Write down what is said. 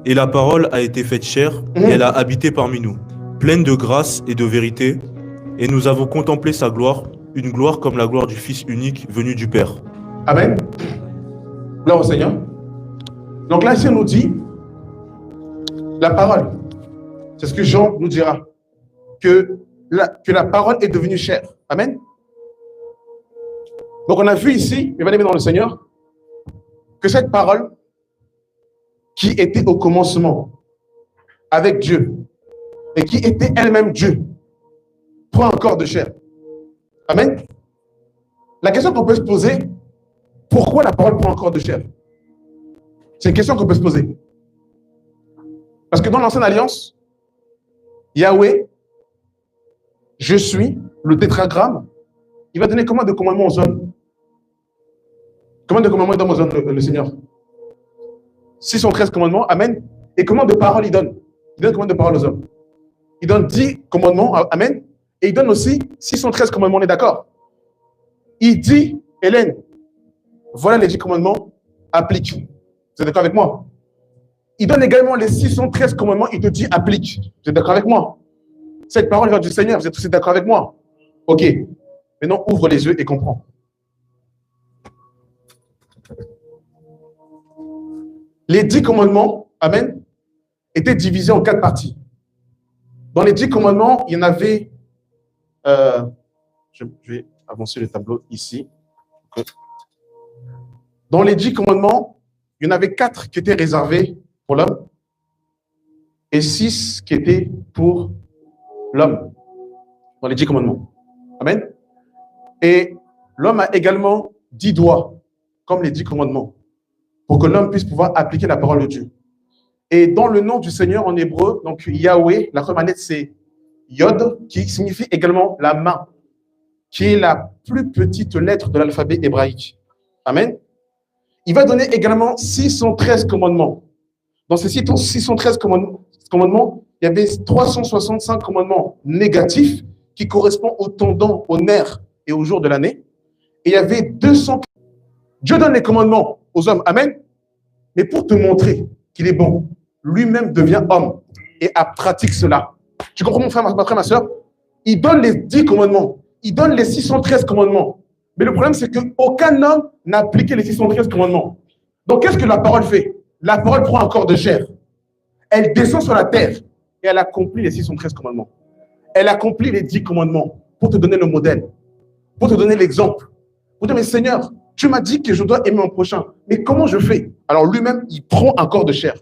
Et la parole a été faite chair, et elle a habité parmi nous, pleine de grâce et de vérité, et nous avons contemplé sa gloire, une gloire comme la gloire du Fils unique venu du Père. Amen. Gloire au Seigneur. Donc là, ici, on nous dit la parole. C'est ce que Jean nous dira. Que la parole est devenue chair. Amen. Donc on a vu ici, mes bien-aimés dans le Seigneur, que cette parole qui était au commencement avec Dieu et qui était elle-même Dieu prend un corps de chair. Amen. La question qu'on peut se poser, pourquoi la parole prend un corps de chair? C'est une question qu'on peut se poser. Parce que dans l'Ancienne Alliance, Yahweh, je suis, le tétragramme, il va donner combien de commandements aux hommes? Combien de commandements il donne aux hommes, le Seigneur? 613 commandements, amen. Et combien de paroles il donne? Il donne combien de paroles aux hommes? Il donne 10 commandements, amen. Et il donne aussi 613 commandements, on est d'accord? Il dit, Hélène, voilà les 10 commandements, applique. Vous êtes d'accord avec moi? Il donne également les 613 commandements, il te dit, applique. Vous êtes d'accord avec moi? Cette parole vient du Seigneur, vous êtes tous d'accord avec moi? Ok. Maintenant, ouvre les yeux et comprends. Les 10 commandements, amen, étaient divisés en 4 parties. Dans les 10 commandements, il y en avait... je vais avancer le tableau ici. Dans les 10 commandements, il y en avait 4 qui étaient réservés pour l'homme et 6 qui étaient pour l'homme. Dans les 10 commandements. Amen. Et l'homme a également 10 doigts, comme les 10 commandements, pour que l'homme puisse pouvoir appliquer la parole de Dieu. Et dans le nom du Seigneur en hébreu, donc Yahweh, la première lettre c'est Yod, qui signifie également la main, qui est la plus petite lettre de l'alphabet hébraïque. Amen. Il va donner également 613 commandements. Dans ces 613 commandements, il y avait 365 commandements négatifs qui correspondent aux tendons, aux nerfs et aux jours de l'année. Et il y avait 200... Dieu donne les commandements aux hommes. Amen. Mais pour te montrer qu'il est bon, lui-même devient homme et pratique cela. Tu comprends mon frère, ma soeur? Il donne les 10 commandements. Il donne les 613 commandements. Mais le problème, c'est qu'aucun homme n'a appliqué les 613 commandements. Donc, qu'est-ce que la parole fait? La parole prend un corps de chair. Elle descend sur la terre et elle accomplit les 613 commandements. Elle accomplit les 10 commandements pour te donner le modèle, pour te donner l'exemple. Pour dire, mais Seigneur, tu m'as dit que je dois aimer mon prochain. Mais comment je fais? Alors lui-même, il prend un corps de chair.